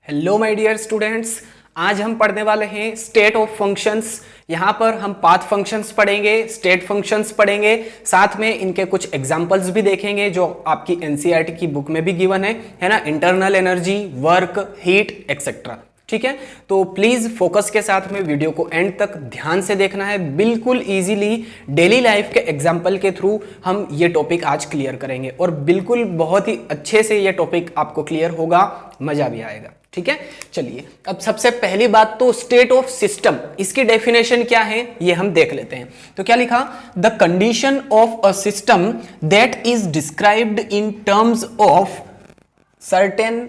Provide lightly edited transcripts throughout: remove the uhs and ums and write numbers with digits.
Hello my dear students, आज हम पढ़ने वाले हैं स्टेट ऑफ फंक्शंस। यहाँ पर हम पाथ फंक्शंस पढ़ेंगे, स्टेट फंक्शंस पढ़ेंगे, साथ में इनके कुछ एग्जांपल्स भी देखेंगे जो आपकी एनसीईआरटी की बुक में भी गिवन है ना। Internal energy, work, heat etcetera. ठीक है, तो प्लीज फोकस के साथ में वीडियो को एंड तक ध्यान से देखना है। बिल्कुल इजीली डेली लाइफ के एग्जाम्पल के थ्रू हम ये टॉपिक आज क्लियर करेंगे और बिल्कुल बहुत ही अच्छे से ये टॉपिक आपको क्लियर होगा, मजा भी आएगा। ठीक है, चलिए अब सबसे पहली बात तो स्टेट ऑफ सिस्टम, इसकी डेफिनेशन क्या है ये हम देख लेते हैं। तो क्या लिखा, the condition of a system that is described in terms of certain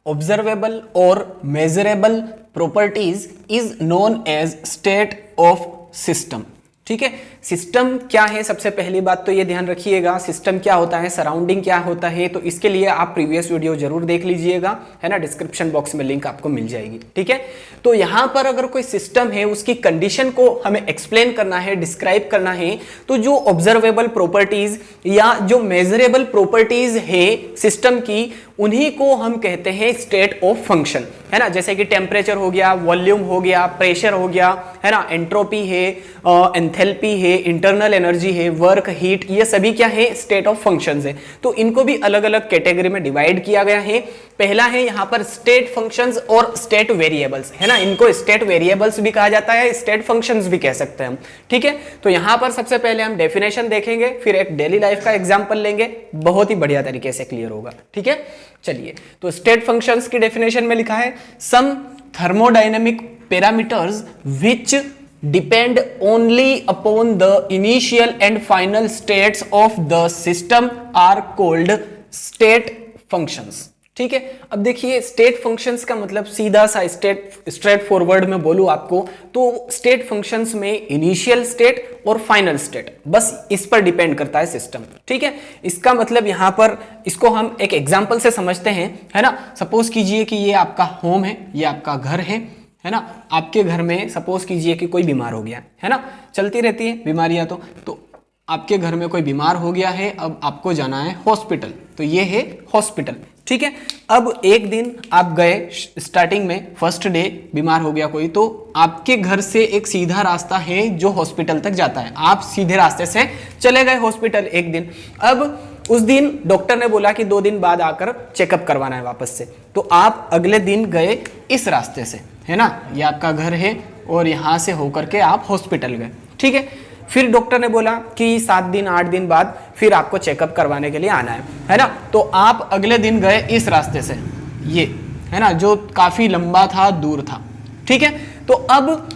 observable or measurable properties is known as state of system। ठीक है, सिस्टम क्या है, सबसे पहली बात तो ये ध्यान रखिएगा, सिस्टम क्या होता है, सराउंडिंग क्या होता है। तो इसके लिए आप प्रीवियस वीडियो जरूर देख लीजिएगा, है ना, डिस्क्रिप्शन बॉक्स में लिंक आपको मिल जाएगी। ठीक है, तो यहाँ पर अगर कोई सिस्टम है उसकी कंडीशन को हमें एक्सप्लेन करना है, डिस्क्राइब करना है, तो जो ऑब्जर्वेबल प्रॉपर्टीज या जो मेजरेबल प्रॉपर्टीज है सिस्टम की, उन्हीं को हम कहते हैं स्टेट ऑफ फंक्शन, है ना। जैसे कि टेम्परेचर हो गया, वॉल्यूम हो गया, प्रेशर हो गया, है ना, एंट्रोपी है, एंथैल्पी है, इंटरनल एनर्जी है, वर्क, हीट, ये सभी क्या है, स्टेट ऑफ फंक्शंस है। तो इनको भी अलग अलग कैटेगरी में डिवाइड किया गया है। पहला है यहाँ पर स्टेट फंक्शंस और स्टेट वेरिएबल्स, है ना। इनको स्टेट वेरिएबल्स भी कहा जाता है, स्टेट फंक्शंस भी कह सकते हैं हम। ठीक है, तो यहाँ पर सबसे पहले हम डेफिनेशन देखेंगे, फिर एक डेली लाइफ का एग्जाम्पल लेंगे, बहुत ही बढ़िया तरीके से क्लियर होगा। ठीक है, चलिए, तो स्टेट फंक्शंस की डेफिनेशन में लिखा है, some thermodynamic parameters which depend only upon the initial and final states of the system are called state functions। ठीक है, अब देखिए स्टेट फंक्शंस का मतलब सीधा सा स्ट्रेट फॉरवर्ड में बोलूं आपको तो स्टेट फंक्शंस में इनिशियल स्टेट और फाइनल स्टेट, बस इस पर डिपेंड करता है सिस्टम। ठीक है, इसका मतलब यहां पर इसको हम एक एग्जांपल से समझते हैं, है ना। सपोज कीजिए कि ये आपका होम है, ये आपका घर है ना। आपके घर में सपोज कीजिए कि कोई बीमार हो गया, है ना, चलती रहती है बीमारियां। तो आपके घर में कोई बीमार हो गया है, अब आपको जाना है हॉस्पिटल, तो ये है हॉस्पिटल। ठीक है, अब एक दिन आप गए, स्टार्टिंग में फर्स्ट डे बीमार हो गया कोई, तो आपके घर से एक सीधा रास्ता है जो हॉस्पिटल तक जाता है, आप सीधे रास्ते से चले गए हॉस्पिटल एक दिन। अब उस दिन डॉक्टर ने बोला कि 2 दिन बाद आकर चेकअप करवाना है वापस से, तो आप अगले दिन गए इस रास्ते से, है ना, ये आपका घर है और यहां से होकर के आप हॉस्पिटल गए। ठीक है, फिर डॉक्टर ने बोला कि 7 दिन 8 दिन बाद फिर आपको चेकअप करवाने के लिए आना है ना। तो आप अगले दिन गए इस रास्ते से, ये है ना, जो काफी लंबा था, दूर था। ठीक है, तो अब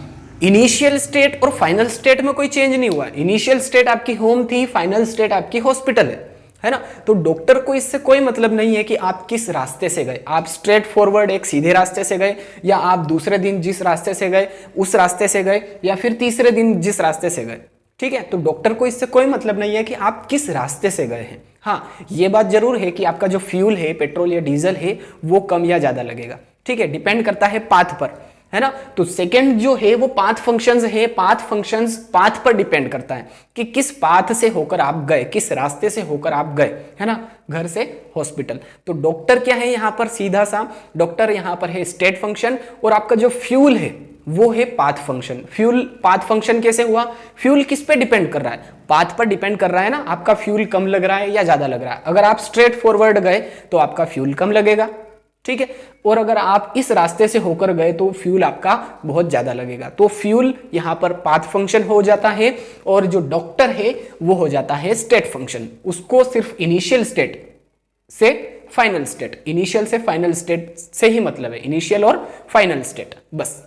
इनिशियल स्टेट और फाइनल स्टेट में कोई चेंज नहीं हुआ। इनिशियल स्टेट आपकी होम थी, फाइनल स्टेट आपकी हॉस्पिटल है ना। तो डॉक्टर को इससे कोई मतलब नहीं है कि आप किस रास्ते से गए, आप स्ट्रेट फॉरवर्ड एक सीधे रास्ते से गए, या आप दूसरे दिन जिस रास्ते से गए उस रास्ते से गए, या फिर तीसरे दिन जिस रास्ते से गए। ठीक है, तो डॉक्टर को इससे कोई मतलब नहीं है कि आप किस रास्ते से गए हैं। हाँ, ये बात जरूर है कि आपका जो फ्यूल है, पेट्रोल या डीजल है, वो कम या ज्यादा लगेगा। ठीक है, डिपेंड करता है पाथ पर, है ना। तो सेकंड जो है वो पाथ फंक्शंस है, पाथ फंक्शंस पाथ पर डिपेंड करता है कि किस पाथ से होकर आप गए, किस रास्ते से होकर आप गए, है ना, घर से हॉस्पिटल। तो डॉक्टर क्या है यहाँ पर, सीधा सा डॉक्टर यहाँ पर है स्टेट फंक्शन, और आपका जो फ्यूल है वो है path function. Fuel path function कैसे हुआ, फ्यूल किस पे डिपेंड कर रहा है, पाथ पर डिपेंड कर रहा है ना। आपका फ्यूल कम लग रहा है या ज्यादा लग रहा है, अगर आप स्ट्रेट फॉरवर्ड गए तो आपका फ्यूल कम लगेगा। ठीक है, और अगर आप इस रास्ते से होकर गए तो फ्यूल आपका बहुत ज्यादा लगेगा। तो फ्यूल यहां पर पाथ फंक्शन हो जाता है, और जो डॉक्टर है वो हो जाता है स्टेट फंक्शन। उसको सिर्फ इनिशियल स्टेट से फाइनल स्टेट, इनिशियल से फाइनल स्टेट से ही मतलब है, इनिशियल और फाइनल स्टेट, बस।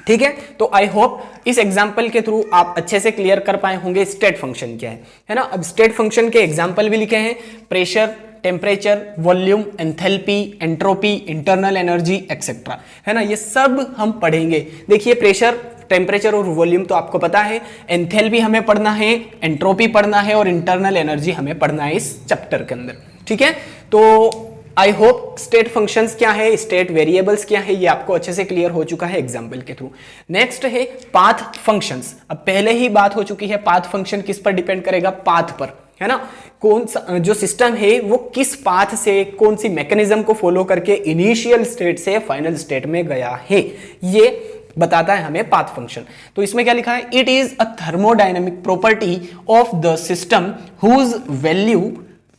ठीक है, तो आई होप इस एग्जाम्पल के थ्रू आप अच्छे से क्लियर कर पाए होंगे स्टेट फंक्शन क्या है ना। अब स्टेट फंक्शन के एग्जाम्पल भी लिखे हैं, pressure, temperature, volume, enthalpy, entropy, internal energy etcetera, है ना। ये सब हम पढ़ेंगे। देखिए प्रेशर, टेम्परेचर और वॉल्यूम तो आपको पता है, एंथैल्पी हमें पढ़ना है, एंट्रोपी पढ़ना है, और इंटरनल एनर्जी हमें पढ़ना है इस चैप्टर के अंदर। ठीक है, तो आई होप स्टेट फंक्शंस क्या है, स्टेट वेरिएबल्स क्या है, ये आपको अच्छे से क्लियर हो चुका है एग्जाम्पल के थ्रू। नेक्स्ट है पाथ फंक्शंस। अब पहले ही बात हो चुकी है, पाथ फंक्शन किस पर डिपेंड करेगा, पाथ पर, है ना, कौन सा जो सिस्टम है वो किस पाथ से, कौन सी मैकेनिज्म को फॉलो करके इनिशियल स्टेट से फाइनल स्टेट में गया है, ये बताता है हमें पाथ फंक्शन। तो इसमें क्या लिखा है, it is a thermodynamic property of the system whose value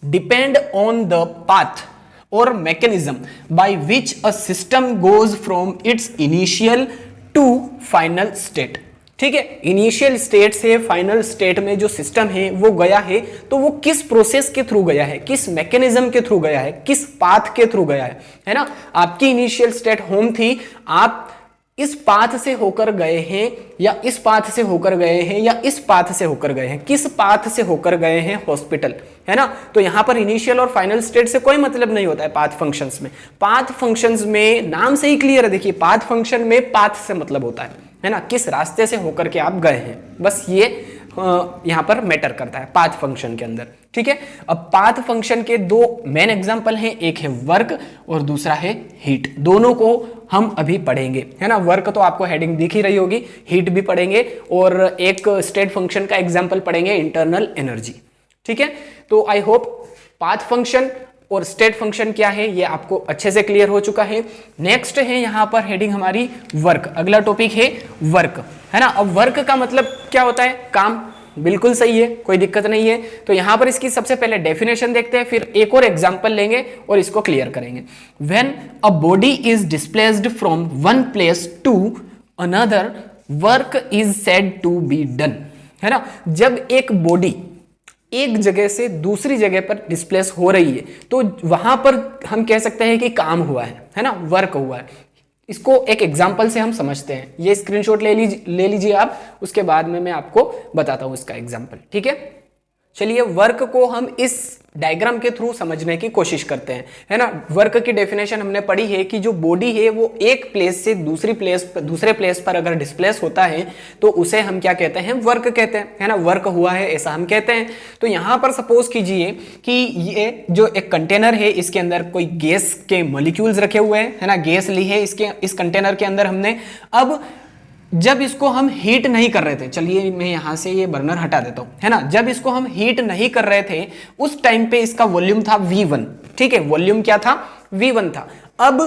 depend on the path और mechanism by which a system goes from its initial to final state. ठीक है, इनिशियल स्टेट से फाइनल स्टेट में जो सिस्टम है वो गया है, तो वो किस प्रोसेस के थ्रू गया है, किस मैकेनिज्म के थ्रू गया है, किस पाथ के थ्रू गया है ना। आपकी इनिशियल स्टेट होम थी, आप इस पाथ से होकर गए हैं या इस पाथ से होकर गए हैं या इस पाथ से होकर गए हैं, किस पाथ से होकर गए हैं हॉस्पिटल, है ना। तो यहां पर इनिशियल और फाइनल स्टेट से कोई मतलब नहीं होता है पाथ फंक्शंस में। पाथ फंक्शंस में नाम से ही क्लियर है, देखिए पाथ फंक्शन में पाथ से मतलब होता है ना, किस रास्ते से होकर के आप गए हैं, बस ये यहां पर मैटर करता है पाथ फंक्शन के अंदर। ठीक है, अब पाथ फंक्शन के दो मेन एग्जांपल हैं, एक है वर्क और दूसरा है हीट। दोनों को हम अभी पढ़ेंगे, है ना। वर्क तो आपको हेडिंग दिख ही रही होगी, हीट भी पढ़ेंगे और एक स्टेट फंक्शन का एग्जांपल पढ़ेंगे, इंटरनल एनर्जी। ठीक है, तो आई होप पाथ फंक्शन और स्टेट फंक्शन क्या है ये आपको अच्छे से क्लियर हो चुका है। नेक्स्ट है यहां पर हेडिंग हमारी वर्क, अगला टॉपिक है वर्क, है ना। अब वर्क का मतलब क्या होता है, काम, बिल्कुल सही है, कोई दिक्कत नहीं है। तो यहां पर इसकी सबसे पहले डेफिनेशन देखते हैं, फिर एक और एग्जांपल लेंगे और इसको क्लियर करेंगे। When a body is displaced from one place to another work is said to be done, है ना। जब एक बॉडी एक जगह से दूसरी जगह पर डिस्प्लेस हो रही है तो वहां पर हम कह सकते हैं कि काम हुआ है ना, वर्क हुआ है। इसको एक एग्जांपल से हम समझते हैं, ये स्क्रीनशॉट ले लीजिए आप, उसके बाद में मैं आपको बताता हूं इसका एग्जांपल। ठीक है, चलिए वर्क को हम इस डायग्राम के थ्रू समझने की कोशिश करते हैं, है ना। वर्क की डेफिनेशन हमने पढ़ी है कि जो बॉडी है वो एक प्लेस से दूसरे प्लेस पर अगर डिस्प्लेस होता है तो उसे हम क्या कहते हैं, वर्क कहते हैं, है ना। वर्क हुआ है ऐसा हम कहते हैं। तो यहां पर सपोज कीजिए कि ये जो एक कंटेनर है, इसके अंदर कोई गैस के मॉलिक्यूल्स रखे हुए हैं, है ना, गैस ली है इस कंटेनर के अंदर हमने। अब जब इसको हम हीट नहीं कर रहे थे, चलिए मैं यहां से ये बर्नर हटा देता हूं, है ना। जब इसको हम हीट नहीं कर रहे थे उस टाइम पे इसका वॉल्यूम था V1। ठीक है, वॉल्यूम क्या था, V1 था। अब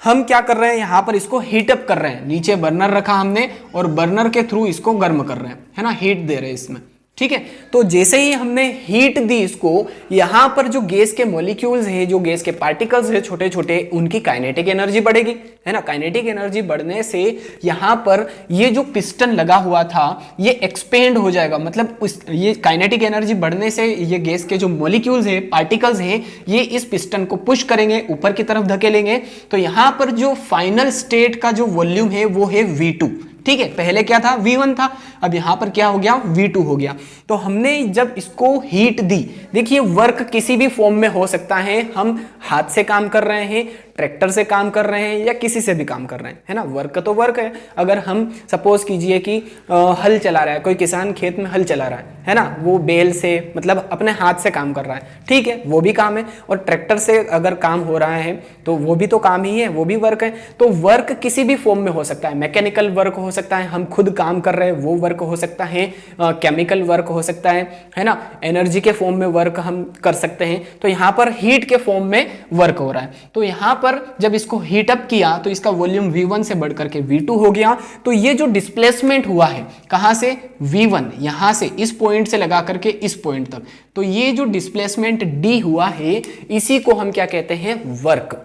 हम क्या कर रहे हैं, यहां पर इसको हीट अप कर रहे हैं, नीचे बर्नर रखा हमने और बर्नर के थ्रू इसको गर्म कर रहे हैं, है ना, हीट दे रहे हैं इसमें। ठीक है, तो जैसे ही हमने हीट दी इसको, यहां पर जो गैस के मॉलिक्यूल्स है, जो गैस के पार्टिकल्स है छोटे छोटे, उनकी काइनेटिक एनर्जी बढ़ेगी, है ना। काइनेटिक एनर्जी बढ़ने से यहां पर ये जो पिस्टन लगा हुआ था ये एक्सपेंड हो जाएगा, मतलब ये काइनेटिक एनर्जी बढ़ने से ये गैस के जो मॉलिक्यूल्स है, पार्टिकल्स है, ये इस पिस्टन को पुश करेंगे, ऊपर की तरफ धकेलेंगे। तो यहां पर जो फाइनल स्टेट का जो वॉल्यूम है वो है V2। ठीक है, पहले क्या था, V1 था, अब यहां पर क्या हो गया, V2 हो गया। तो हमने जब इसको हीट दी, देखिए वर्क किसी भी फॉर्म में हो सकता है, हम हाथ से काम कर रहे हैं, ट्रैक्टर से काम कर रहे हैं या किसी से भी काम कर रहे हैं, है ना। वर्क तो वर्क है। अगर हम सपोज कीजिए कि हल चला रहा है, कोई किसान खेत में हल चला रहा है ना, वो बैल से मतलब अपने हाथ से काम कर रहा है, ठीक है, वो भी काम है। और ट्रैक्टर से अगर काम हो रहा है तो वो भी तो काम ही है, वो भी वर्क है। तो वर्क किसी भी फॉर्म में हो सकता है, मैकेनिकल वर्क हो सकता है, हम खुद काम कर रहे हैं वो वर्क हो सकता है, केमिकल वर्क हो सकता है ना, एनर्जी के फॉर्म में वर्क हम कर सकते हैं। तो यहाँ पर हीट के फॉर्म में वर्क हो रहा है। तो यहाँ पर जब इसको हीट अप किया तो इसका वॉल्यूम V1 से बढ़कर के V2 हो गया। तो ये जो डिस्प्लेसमेंट हुआ है, कहां से, V1, यहां से इस पॉइंट से लगा करके इस पॉइंट तक, तो ये जो डिस्प्लेसमेंट D हुआ है इसी को हम क्या कहते हैं, वर्क।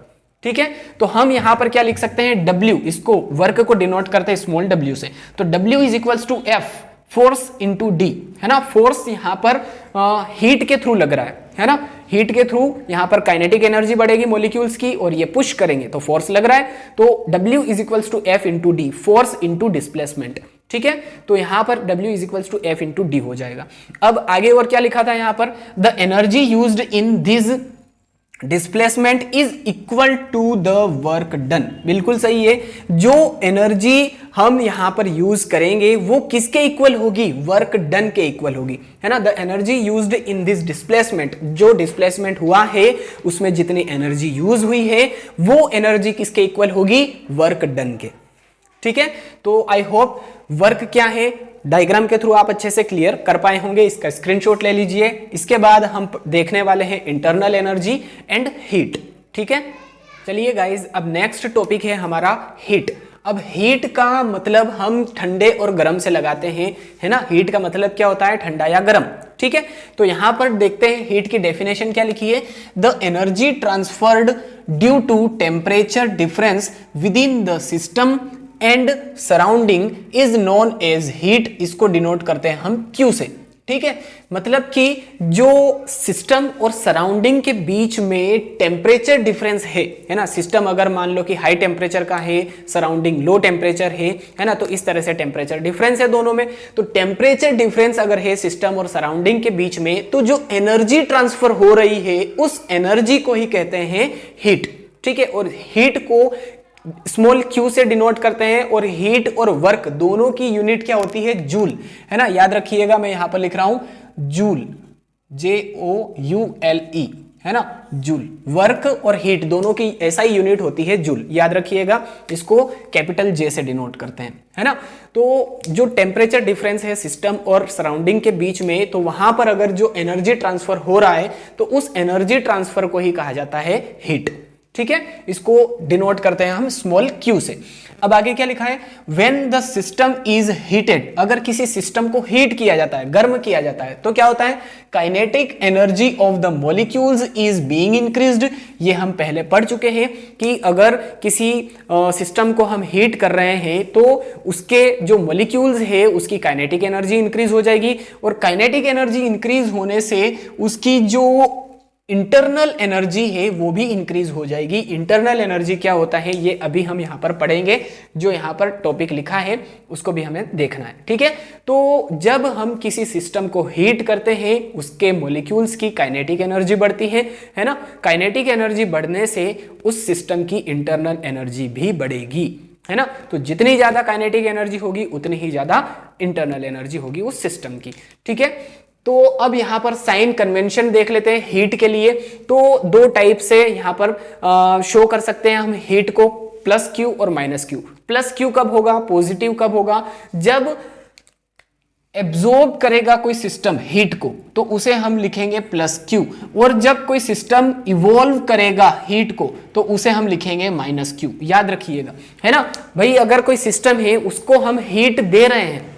ठीक है, तो हम यहां पर क्या लिख सकते हैं, W, इसको वर्क को डिनोट करते हैं स्मॉल w से। तो W is equals to F, force into D, है ना। फोर्स यहां पर हीट के थ्रू लग रहा है ना, हीट के थ्रू यहां पर काइनेटिक एनर्जी बढ़ेगी मॉलिक्यूल्स की और ये पुश करेंगे तो फोर्स लग रहा है। तो W is equals to F into D, force into displacement. ठीक है, तो यहां पर W is equals to F into D हो जाएगा। अब आगे और क्या लिखा था यहां पर, the energy used in this displacement is equal to the work done. बिल्कुल सही है, जो एनर्जी हम यहां पर यूज करेंगे वो किसके इक्वल होगी, वर्क डन के इक्वल होगी, है ना। The energy used in this displacement, जो डिस्प्लेसमेंट हुआ है उसमें जितनी एनर्जी यूज हुई है वो एनर्जी किसके इक्वल होगी, वर्क डन के। ठीक है, तो आई होप वर्क क्या है, डायग्राम के थ्रू आप अच्छे से क्लियर कर पाए होंगे, इसका स्क्रीनशॉट ले लीजिए। इसके बाद हम देखने वाले हैं इंटरनल एनर्जी एंड हीट। ठीक है, चलिए गाइज, अब नेक्स्ट टॉपिक है हमारा हीट। अब हीट का मतलब हम ठंडे और गर्म से लगाते हैं, है ना। हीट का मतलब क्या होता है, ठंडा या गर्म। ठीक है, तो यहां पर देखते हैं हीट की डेफिनेशन क्या लिखी है। The energy transferred due to temperature difference within the system and surrounding is known as heat. इसको डिनोट करते हैं हम क्यू से। ठीक है, मतलब कि जो सिस्टम और सराउंडिंग के बीच में टेम्परेचर डिफरेंस है ना। सिस्टम अगर मान लो कि हाई टेम्परेचर का है, सराउंडिंग लो टेम्परेचर है ना, तो इस तरह से टेम्परेचर डिफरेंस है दोनों में। तो टेम्परेचर डिफरेंस अगर है सिस्टम और सराउंडिंग के बीच में, तो जो एनर्जी ट्रांसफर हो रही है उस एनर्जी को ही कहते हैं हीट। ठीक है, और हीट को स्मॉल क्यू से डिनोट करते हैं, और हीट और वर्क दोनों की यूनिट क्या होती है, जूल, है ना। याद रखिएगा, मैं यहां पर लिख रहा हूं जूल, JOULE, है ना, जूल। वर्क और हीट दोनों की ऐसा ही यूनिट होती है जूल, याद रखिएगा। इसको कैपिटल J से डिनोट करते हैं, है ना। तो जो टेम्परेचर डिफरेंस है सिस्टम और सराउंडिंग के बीच में, तो वहां पर अगर जो एनर्जी ट्रांसफर हो रहा है तो उस एनर्जी ट्रांसफर को ही कहा जाता है हीट। ठीक है, इसको डिनोट करते हैं हम स्मॉल क्यू से। अब आगे क्या लिखा है, when the system is heated. अगर किसी सिस्टम को हीट किया जाता है, गर्म किया जाता है, तो क्या होता है, kinetic energy of the molecules is being increased. ये हम पहले पढ़ चुके हैं कि अगर किसी सिस्टम को हम हीट कर रहे हैं तो उसके जो मॉलिक्यूल्स है उसकी काइनेटिक एनर्जी इंक्रीज हो जाएगी, और काइनेटिक एनर्जी इंक्रीज होने से उसकी जो इंटरनल एनर्जी है वो भी इंक्रीज हो जाएगी। इंटरनल एनर्जी क्या होता है ये अभी हम यहां पर पढ़ेंगे, जो यहां पर टॉपिक लिखा है उसको भी हमें देखना है। ठीक है, तो जब हम किसी सिस्टम को हीट करते हैं उसके मॉलिक्यूल्स की काइनेटिक एनर्जी बढ़ती है ना। काइनेटिक एनर्जी बढ़ने से उस सिस्टम की इंटरनल एनर्जी भी बढ़ेगी, है ना। तो जितनी ज्यादा काइनेटिक एनर्जी होगी उतनी ही ज्यादा इंटरनल एनर्जी होगी उस सिस्टम की। ठीक है, तो अब यहां पर साइन कन्वेंशन देख लेते हैं हीट के लिए। तो दो टाइप से यहां पर शो कर सकते हैं हम हीट को, प्लस क्यू और माइनस क्यू। प्लस क्यू कब होगा, पॉजिटिव कब होगा, जब एब्जॉर्ब करेगा कोई सिस्टम हीट को तो उसे हम लिखेंगे प्लस क्यू, और जब कोई सिस्टम इवॉल्व करेगा हीट को तो उसे हम लिखेंगे माइनस क्यू। याद रखिएगा, है ना भाई। अगर कोई सिस्टम है उसको हम हीट दे रहे हैं,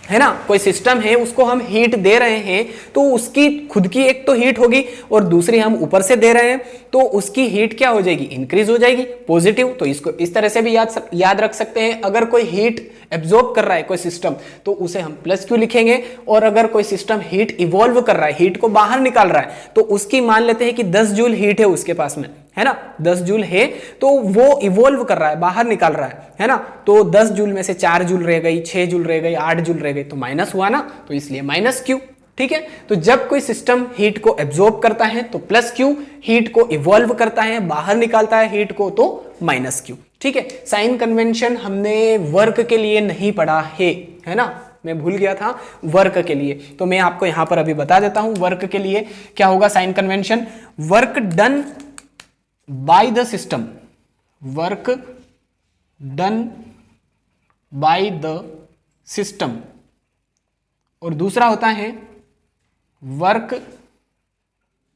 है ना, कोई सिस्टम है उसको हम हीट दे रहे हैं, तो उसकी खुद की एक तो हीट होगी और दूसरी हम ऊपर से दे रहे हैं, तो उसकी हीट क्या हो जाएगी, इंक्रीज हो जाएगी, पॉजिटिव। तो इसको इस तरह से भी याद रख सकते हैं। अगर कोई हीट एब्जॉर्ब कर रहा है कोई सिस्टम तो उसे हम प्लस क्यू लिखेंगे, और अगर कोई सिस्टम हीट इवॉल्व कर रहा है, हीट को बाहर निकाल रहा है, तो उसकी मान लेते हैं कि 10 जूल हीट है उसके पास में, है ना, 10 जूल है, तो वो इवॉल्व कर रहा है, बाहर निकाल रहा है ना। तो 10 जूल में से 4 जूल रह गई, 6 जूल रह गई, 8 जूल रह गई, तो माइनस हुआ ना, तो इसलिए माइनस क्यू। ठीक है, तो जब कोई सिस्टम हीट को एब्जॉर्ब करता है तो प्लस क्यू, हीट को इवॉल्व करता है, बाहर निकालता है हीट को, तो माइनस क्यू। ठीक है, साइन कन्वेंशन हमने वर्क के लिए नहीं पढ़ा है ना, मैं भूल गया था वर्क के लिए, तो मैं आपको यहां पर अभी बता देता हूं वर्क के लिए क्या होगा sign convention. Work done by the system, work done by the system, और दूसरा होता है work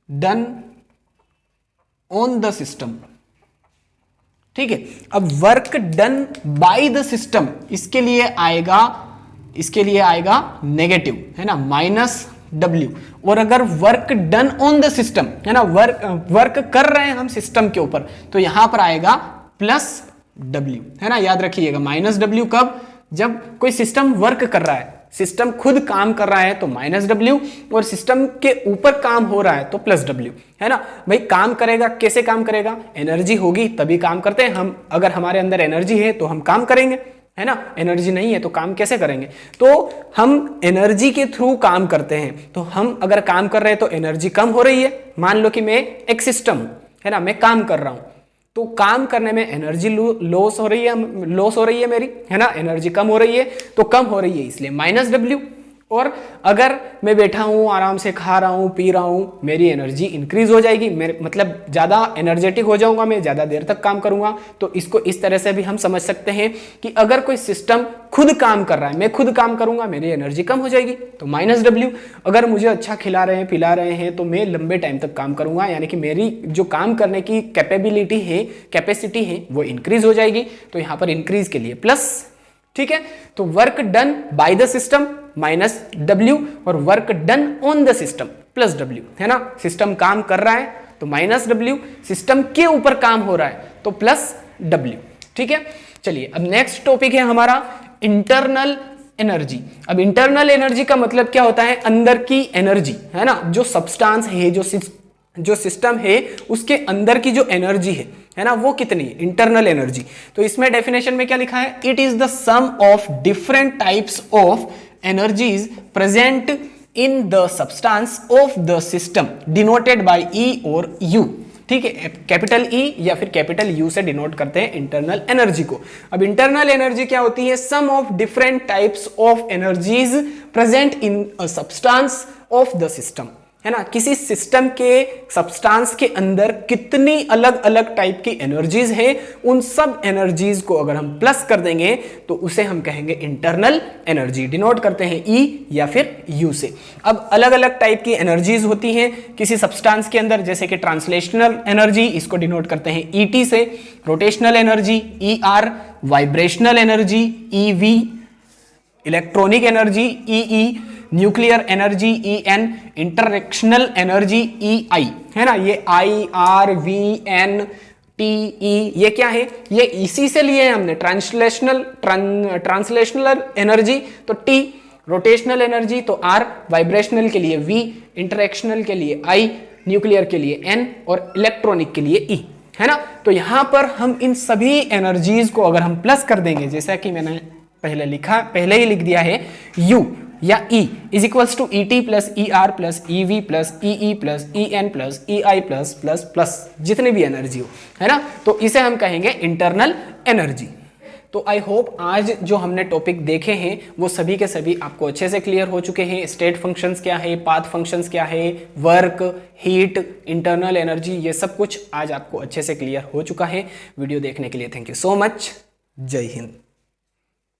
done on the system. ठीक है, अब work done by the system इसके लिए आएगा नेगेटिव, है ना, माइनस W। और अगर work done on the system, है ना, वर्क कर रहे हैं हम सिस्टम के ऊपर, तो यहां पर आएगा प्लस W, है ना। याद रखिएगा, माइनस W कब, जब कोई सिस्टम वर्क कर रहा है, सिस्टम खुद काम कर रहा है तो माइनस W, और सिस्टम के ऊपर काम हो रहा है तो प्लस W, है ना भाई। काम करेगा, कैसे काम करेगा, एनर्जी होगी तभी काम करते हैं हम। अगर हमारे अंदर एनर्जी है तो हम काम करेंगे, है ना, एनर्जी नहीं है तो काम कैसे करेंगे। तो हम एनर्जी के थ्रू काम करते हैं। तो हम अगर काम कर रहे हैं तो एनर्जी कम हो रही है। मान लो कि मैं एक सिस्टम हूं, है ना, मैं काम कर रहा हूं, तो काम करने में एनर्जी लॉस हो रही है मेरी, है ना, एनर्जी कम हो रही है, तो कम हो रही है इसलिए माइनस W। और अगर मैं बैठा हूँ, आराम से खा रहा हूँ, पी रहा हूँ, मेरी एनर्जी इंक्रीज हो जाएगी, मेरे मतलब ज़्यादा एनर्जेटिक हो जाऊंगा, मैं ज़्यादा देर तक काम करूंगा। तो इसको इस तरह से भी हम समझ सकते हैं कि अगर कोई सिस्टम खुद काम कर रहा है, मैं खुद काम करूंगा, मेरी एनर्जी कम हो जाएगी, तो -W। अगर मुझे अच्छा खिला रहे हैं, पिला रहे हैं, तो मैं लंबे टाइम तक काम करूंगा, यानी कि मेरी जो काम करने की कैपेबिलिटी है, कैपेसिटी है, वो इंक्रीज हो जाएगी। तो यहाँ पर इंक्रीज के लिए प्लस, ठीक है। तो work done by the system -W और work done on the system +W, है ना। सिस्टम काम कर रहा है तो -W, सिस्टम के ऊपर काम हो रहा है तो +W, ठीक है। चलिए अब नेक्स्ट टॉपिक है हमारा इंटरनल एनर्जी। अब इंटरनल एनर्जी का मतलब क्या होता है, अंदर की एनर्जी, है ना। जो सब्सटेंस है, जो सिस्टम है, उसके अंदर की जो एनर्जी है ना, वो कितनी है, इंटरनल एनर्जी। तो इसमें डेफिनेशन में क्या लिखा है, it is the sum of different types of energies present in the substance of the system denoted by E और U, ठीक है। कैपिटल E या फिर कैपिटल U से डिनोट करते हैं इंटरनल एनर्जी को। अब इंटरनल एनर्जी क्या होती है, sum of different types of energies present in a substance of the system, है ना। किसी सिस्टम के सब्सटेंस के अंदर कितनी अलग अलग टाइप की एनर्जीज हैं, उन सब एनर्जीज को अगर हम प्लस कर देंगे तो उसे हम कहेंगे इंटरनल एनर्जी, डिनोट करते हैं E या फिर U से। अब अलग अलग टाइप की एनर्जीज होती हैं किसी सब्सटेंस के अंदर, जैसे कि ट्रांसलेशनल एनर्जी, इसको डिनोट करते हैं ET से, rotational energy ER, vibrational energy EV, electronic energy EE, nuclear energy EN, interactional energy EI, है ना। ये IRVNTE ये क्या है, ये इसी से लिए हैं हमने, ट्रांसलेशनल एनर्जी तो T, रोटेशनल एनर्जी तो R, वाइब्रेशनल के लिए V, इंटरएक्शनल के लिए I, न्यूक्लियर के लिए N और इलेक्ट्रॉनिक के लिए E, है ना। तो यहां पर हम इन सभी एनर्जीज को अगर हम प्लस कर देंगे, जैसा कि मैंने पहले ही लिख दिया है, U या E is equals to ET plus ER plus EV plus EE plus EN plus EI plus plus plus जितनी भी एनर्जी हो, है ना। तो इसे हम कहेंगे इंटरनल एनर्जी। तो आई होप आज जो हमने टॉपिक देखे हैं वो सभी के सभी आपको अच्छे से क्लियर हो चुके हैं। स्टेट फंक्शंस क्या है, पाथ फंक्शंस क्या है, वर्क, हीट, इंटरनल एनर्जी, ये सब कुछ आज आपको अच्छे से क्लियर हो चुका है। वीडियो देखने के लिए थैंक यू सो मच। जय हिंद।